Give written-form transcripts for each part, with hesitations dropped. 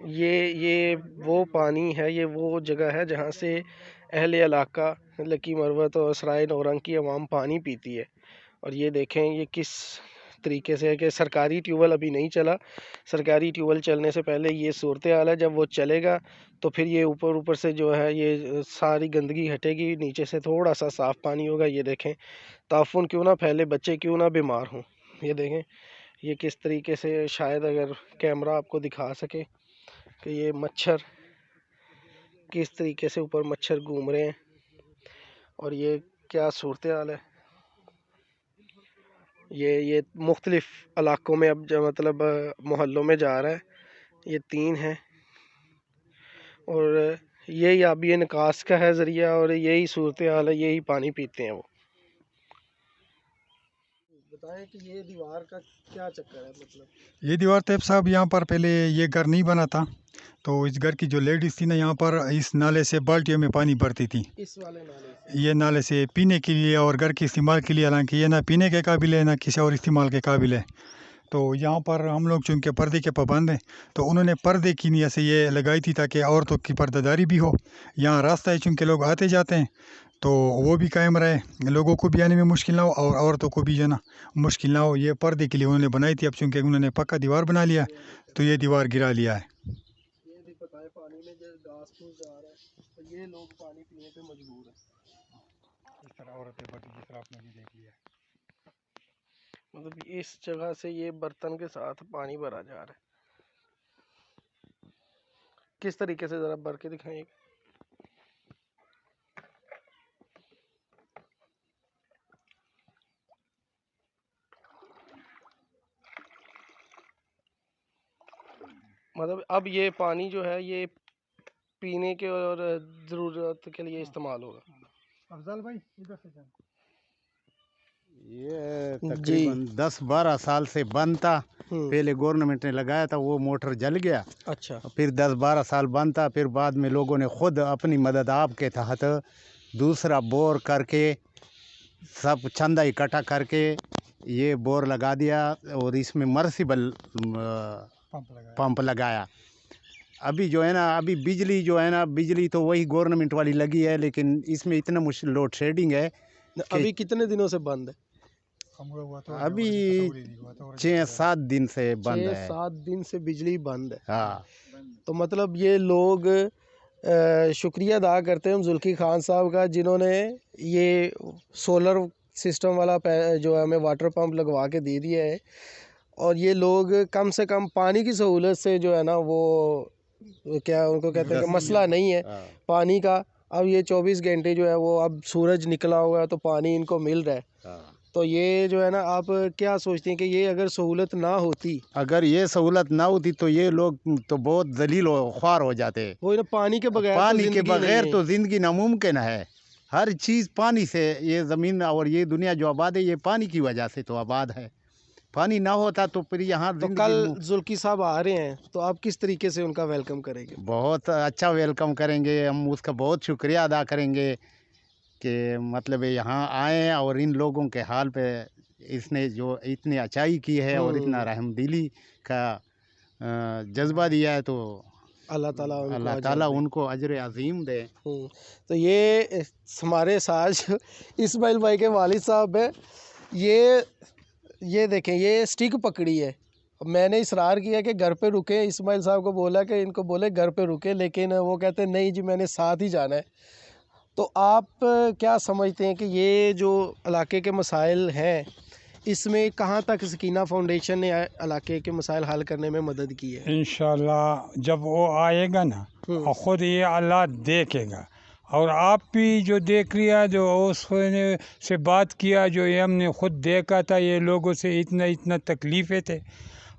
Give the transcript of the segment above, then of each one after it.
یہ وہ پانی ہے، یہ وہ جگہ ہے جہاں سے اہل علاقہ لکی مروت اور سرائے نورنگ کی عوام پانی پیتی ہے۔ اور یہ دیکھیں یہ کس طریقے سے ہے کہ سرکاری ٹیوبویل ابھی نہیں چلا، سرکاری ٹیوبویل چلنے سے پہلے یہ صورتحال ہے، جب وہ چلے گا تو پھر یہ اوپر سے جو ہے یہ ساری گندگی ہٹے گی، نیچے سے تھوڑا سا صاف پانی ہوگا۔ یہ دیکھیں تعفن کیوں نہ پھیلے، بچے کیوں نہ بیمار ہوں۔ یہ دیکھیں یہ کس طریقے سے، شاید اگر کیمرہ آپ کو دکھا سکے کہ یہ مچھر کس طریقے سے اوپر مچھر گھوم رہے ہیں، اور یہ کیا صورتحال ہے۔ یہ مختلف علاقوں میں اب مطلب محلوں میں جا رہا ہے۔ یہ 3 ہیں اور یہی اب یہ نکاس کا ہے ذریعہ، اور یہی صورتحال ہے، یہی پانی پیتے ہیں وہ۔ بتائیں کہ یہ دیوار کا کیا چکر ہے؟ مطلب یہ دیوار طیب صاحب یہاں پر پہلے یہ گھر نہیں بنا تھا، تو اس گھر کی جو لیڈیز تھی نا یہاں پر اس نالے سے بالٹیوں میں پانی بھرتی تھی، اس والے نالے سے، یہ نالے سے پینے کے لیے اور گھر کے استعمال کے لیے، حالانکہ یہ نہ پینے کے قابل ہے نہ کسی اور استعمال کے قابل ہے۔ تو یہاں پر ہم لوگ چونکہ پردے کے پابند ہیں تو انہوں نے پردے کی نیت سے یہ لگائی تھی تاکہ عورتوں کی پردہ داری بھی ہو۔ یہاں راستہ ہے چونکہ لوگ آتے جاتے ہیں تو وہ بھی قائم رہے، لوگوں کو بھی آنے میں مشکل نہ ہو اور عورتوں کو بھی جو ہے نا مشکل نہ ہو۔ یہ پردے کے لیے انہوں نے بنائی تھی، اب چونکہ انہوں نے پکا دیوار بنا لیا تو یہ دیوار گرا لیا ہے۔ یہ بھی پتہ ہے پانی میں جو گاس پھوس جا رہا ہے تو یہ لوگ پانی پینے پہ مجبور ہیں۔ اس طرح عورتیں بڑی جس طرح آپ نے بھی دیکھ لیا، مطلب اس جگہ سے یہ برتن کے ساتھ پانی بھرا جا رہا ہے۔ کس طریقے سے ذرا بھر کے دکھائیں۔ مطلب اب یہ پانی جو ہے یہ پینے کے اور ضرورت کے لیے استعمال ہوگا۔ افضل بھائی ادھر سے جائیں۔ یہ تقریباً 10-12 سال سے بند تھا، پہلے گورنمنٹ نے لگایا تھا، وہ موٹر جل گیا، اچھا، پھر 10-12 سال بند تھا، پھر بعد میں لوگوں نے خود اپنی مدد آپ کے تحت دوسرا بور کر کے سب چندہ اکٹھا کر کے یہ بور لگا دیا اور اس میں مرسیبل پمپ لگایا۔ ابھی جو ہے نا ابھی بجلی جو ہے نا بجلی تو وہی گورنمنٹ والی لگی ہے، لیکن اس میں اتنا مشکل لوڈ شیڈنگ ہے۔ ابھی کتنے دنوں سے بند ہے؟ ابھی 6-7 دن سے بند ہے۔ 6-7 دن سے بجلی بند ہے۔ ہاں، تو مطلب یہ لوگ شکریہ ادا کرتے ہیں ذوالفقار خان صاحب کا، جنہوں نے یہ سولر سسٹم والا جو ہمیں واٹر پمپ لگوا کے دے دیا ہے، اور یہ لوگ کم سے کم پانی کی سہولت سے جو ہے نا وہ کیا ان کو کہتے ہیں کہ مسئلہ نہیں ہے پانی کا۔ اب یہ 24 گھنٹے جو ہے وہ اب سورج نکلا ہوا ہے تو پانی ان کو مل رہا ہے۔ تو یہ جو ہے نا آپ کیا سوچتے ہیں کہ یہ اگر سہولت نہ ہوتی، اگر یہ سہولت نہ ہوتی تو یہ لوگ تو بہت ذلیل و خوار ہو جاتے۔ وہ پانی کے بغیر پانی کے بغیر تو زندگی ناممکن ہے۔ ہر چیز پانی سے، یہ زمین اور یہ دنیا جو آباد ہے یہ پانی کی وجہ سے تو آباد ہے۔ پانی نہ ہوتا تو پھر یہاں تو کل ذوالفقار صاحب آ رہے ہیں تو آپ کس طریقے سے ان کا ویلکم کریں گے؟ بہت اچھا ویلکم کریں گے، ہم اس کا بہت شکریہ ادا کریں گے کہ مطلب یہاں آئیں اور ان لوگوں کے حال پہ اس نے جو اتنی اچائی کی ہے اور اتنا رحم دلی کا جذبہ دیا ہے، تو اللہ تعالیٰ ان کو اجر عظیم دے۔ تو یہ ہمارے ساتھ اسماعیل بھائی کے والد صاحب ہیں، یہ دیکھیں یہ اسٹک پکڑی ہے۔ میں نے اصرار کیا کہ گھر پہ رکے، اسماعیل صاحب کو بولا کہ ان کو بولے گھر پہ رکے، لیکن وہ کہتے ہیں نہیں جی میں نے ساتھ ہی جانا ہے۔ تو آپ کیا سمجھتے ہیں کہ یہ جو علاقے کے مسائل ہیں اس میں کہاں تک سکینہ فاؤنڈیشن نے علاقے کے مسائل حل کرنے میں مدد کی ہے؟ انشاءاللہ جب وہ آئے گا نا خود یہ اللہ دیکھے گا، اور آپ بھی جو دیکھ لیا، جو اس نے سے بات کیا، جو یہ ہم نے خود دیکھا تھا، یہ لوگوں سے اتنا تکلیفیں تھے،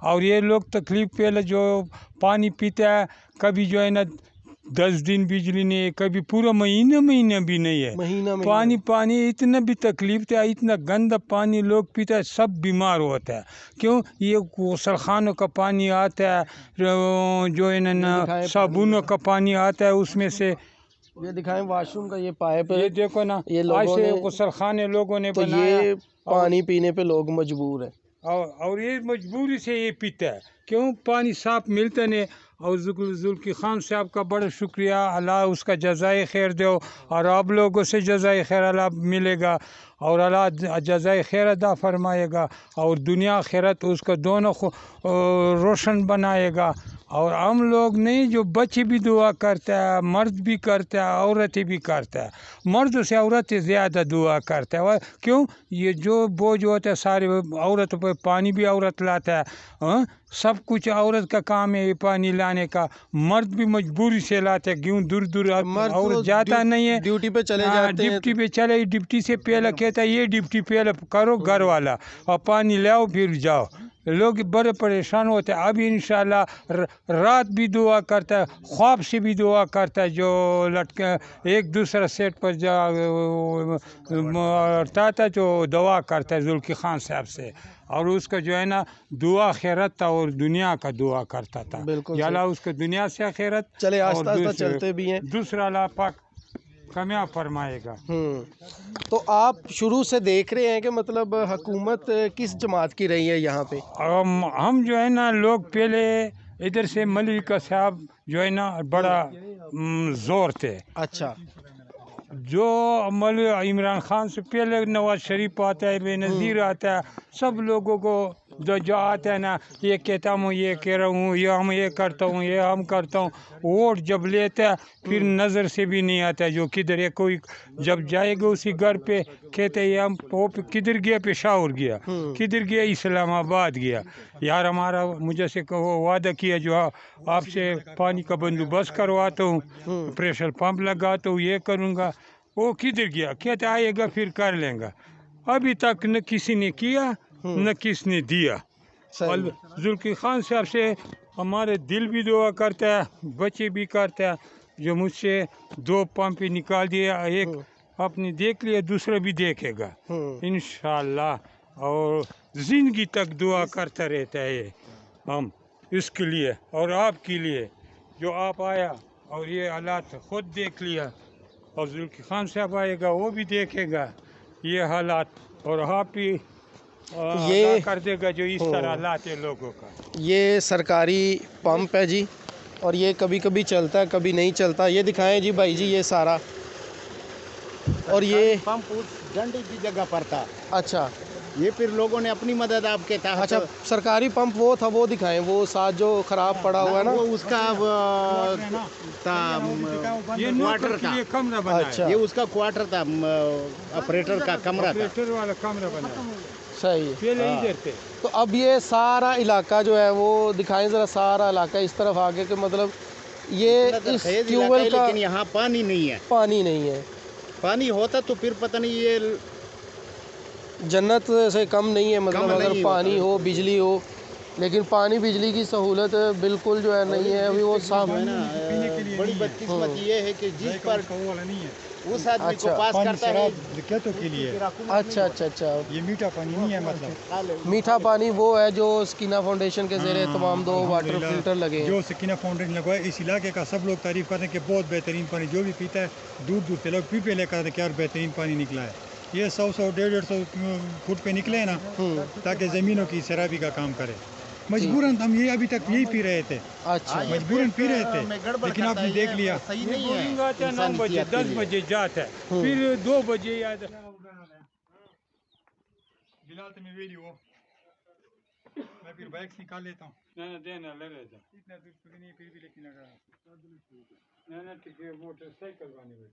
اور یہ لوگ تکلیف پہلے جو پانی پیتا ہے کبھی جو ہے نا 10 دن بجلی نہیں ہے، کبھی پورا مہینہ بھی نہیں ہے، پانی اتنا بھی تکلیف تھا، اتنا گندا پانی لوگ پیتا ہے، سب بیمار ہوتا ہے۔ کیوں؟ یہ غسل خانوں کا پانی آتا ہے، جو ہے صابنوں کا پانی آتا ہے، اس میں سے یہ دکھائیں واش روم کا یہ پائپ، یہ دیکھو نا، ایسے غسل خانے لوگوں نے تو بنایا، یہ پانی پینے پہ لوگ مجبور ہیں۔ اور یہ مجبوری سے یہ پیتا ہے، کیوں پانی صاف ملتا نہیں. اور ذوالفقار خان صاحب کا بڑا شکریہ، اللہ اس کا جزائے خیر دو، اور آپ لوگوں سے جزائے خیر اللہ ملے گا، اور اللہ جزائے خیر ادا فرمائے گا، اور دنیا آخرت اس کا دونوں روشن بنائے گا. اور ہم لوگ نہیں، جو بچے بھی دعا کرتا ہے، مرد بھی کرتا ہے، عورتیں بھی کرتا ہے، مرد سے عورتیں زیادہ دعا کرتا ہے. کیوں؟ یہ جو بوجھ ہوتا ہے سارے عورت پہ، پانی بھی عورت لاتا ہے، ہاں سب کچھ عورت کا کام ہے یہ پانی لانے کا. مرد بھی مجبوری سے لاتے ہیں، کیوں دور دور مرد تو عورت جاتا نہیں ہے، ڈیوٹی پہ چلے ہاں جاتے ہیں ڈپٹی پہ چلے، ڈپٹی سے پہلے کہتا ہے یہ ڈپٹی پہلے کرو گھر والا، اور پانی لاؤ پھر جاؤ. لوگ بڑے پریشان ہوتے ہیں. ابھی انشاءاللہ رات بھی دعا کرتا ہے، خواب سے بھی دعا کرتا ہے، جو لٹکے ایک دوسرا سیٹ پر جا تھا جو دعا کرتا ہے ذوالفقار خان صاحب سے، اور اس کا جو ہے نا دعا خیرت تھا، اور دنیا کا دعا کرتا تھا. بالکل یا صحیح. اللہ اس کو دنیا سے خیرت، چلے اور آہستہ آہستہ چلتے بھی ہیں. دوسرا اللہ پاک کامیاب فرمائے گا. تو آپ شروع سے دیکھ رہے ہیں کہ مطلب حکومت کس جماعت کی رہی ہے یہاں پہ؟ ہم جو ہے نا لوگ پہلے ادھر سے ملک صاحب جو ہے نا بڑا زور تھے. اچھا. جو عمران خان سے پہلے نواز شریف آتا ہے، بے نظیر آتا ہے، سب لوگوں کو جو آتا ہے نا، یہ کہتا ہوں، یہ کہہ رہا ہوں، یہ ہم یہ کرتا ہوں، یہ ہم کرتا ہوں. ووٹ جب لیتا ہے پھر نظر سے بھی نہیں آتا ہے جو کدھر ہے. کوئی جب جائے گا اسی گھر پہ کہتے ہیں ہم کدھر گیا، پشاور گیا، کدھر گیا، اسلام آباد گیا. یار ہمارا مجھے سے وعدہ کیا جو آپ سے پانی کا بندوبست کرواتا ہوں، پریشر پمپ لگاتا ہوں، یہ کروں گا. وہ کدھر گیا؟ کہتے آئے گا پھر کر لیں گا. ابھی تک نہ کسی نے کیا نہ کس نے دیا. صحیح. ذوالفقار خان صاحب سے ہمارے دل بھی دعا کرتا ہے، بچے بھی کرتا ہے. جو مجھ سے 2 پمپ نکال دیا، ایک آپ نے دیکھ لیا، دوسرا بھی دیکھے گا انشاءاللہ. اور زندگی تک دعا کرتا رہتا ہے ہم اس کے لیے اور آپ کے لیے. جو آپ آیا اور یہ حالات خود دیکھ لیا، اور ذوالفقار خان صاحب آئے گا وہ بھی دیکھے گا یہ حالات، اور آپ بھی ادا کر دے گا جو اس طرح حالات ہے لوگوں کا. یہ سرکاری پمپ ہے جی، اور یہ کبھی کبھی چلتا ہے کبھی نہیں چلتا. یہ دکھائیں جی بھائی جی یہ سارا. اور یہ پمپ اس ڈنڈی کی جگہ پر تھا. اچھا یہ پھر لوگوں نے اپنی مدد آپ کے تحت. اچھا سرکاری پمپ وہ تھا، وہ دکھائیں، وہ ساتھ جو خراب پڑا ہوا ہے نا. وہ اس کا یہ کوارٹر تھا. کمرہ بنا ہے، اچھا یہ اس کا کوارٹر تھا، آپریٹر کا کمرہ تھا. آپریٹر والا کمرہ بنا ہے. صحیح ہے. پہلے ادھر تھے. تو اب یہ سارا علاقہ جو ہے وہ دکھائیں ذرا، سارا علاقہ اس طرف آگے کہ مطلب یہ اس خیز ٹیوب علاقہ ہے، ویل کا لیکن یہاں پانی نہیں ہے. پانی نہیں ہے. پانی ہوتا تو پھر پتہ نہیں یہ جنت سے کم نہیں ہے مطلب، کم اگر نہیں پانی ہوتا. ہو بجلی ہو، لیکن پانی بجلی کی سہولت بالکل جو ہے نہیں ہے ابھی. وہ صاف ہے نا. بڑی بدقسمت یہ ہے کہ جس پر نہیں ہے، اس آدمی کو اچھا. پاس پانی کرتا ہے شراب کھیتوں کے لیے. اچھا اچھا اچھا. یہ میٹھا پانی نہیں ہے مطلب. میٹھا پانی وہ ہے جو سکینہ فاؤنڈیشن کے زیر اہتمام 2 واٹر الحمدللہ فلٹر لگے ہیں. جو سکینہ فاؤنڈیشن لگوا ہے اس علاقے کا سب لوگ تعریف کرتے ہیں کہ بہت بہترین پانی، جو بھی پیتا ہے دور دور سے لوگ پیپے لے کر آتے ہیں کہ یار بہترین پانی نکلا ہے. یہ 100 150 فٹ پہ نکلے نا تاکہ زمینوں کی سیرابی کا کام کرے. مجبوراً ہم یہ ابھی تک یہی پی رہے تھے، اچھا مجبوراً پی رہے تھے، لیکن آپ نے دیکھ لیا. صحیح یہ نہیں بورنگ آتا ہے 9 انسانی بجے صحت کے 10 لیے. بجے جاتا ہے، پھر 2 بجے یاد بلال تمہیں ویڈیو میں پھر بائک نکال لیتا ہوں. دینا لے رہتا. اتنا دور نہیں پھر بھی لیکن اگر موٹر سائیکل بنی ہوئی.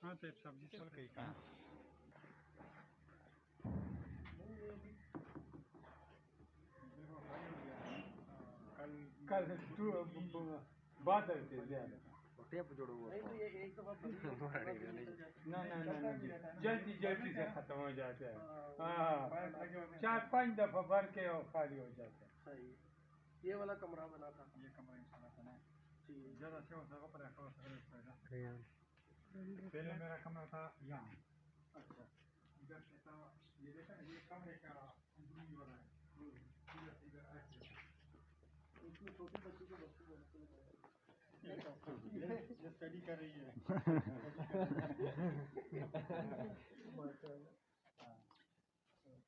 ہاں تو سبزی چل گئی کہاں. کل بادل تھے زیادہ. جلدی جلدی سے ختم ہو جاتا ہے. ہاں 4-5 دفعہ بھر کے اور خالی ہو جاتا ہے. یہ والا کمرہ بنا تھا. یہ کمرہ انشاءاللہ بنا ہے. زیادہ سے ہوتا ہے پر پہلے میرا کمرہ تھا یہاں. اچھا ادھر سے تھا. یہ دیکھا یہ کمرے کا اندرونی والا ہے. اسٹڈی کر رہی ہے.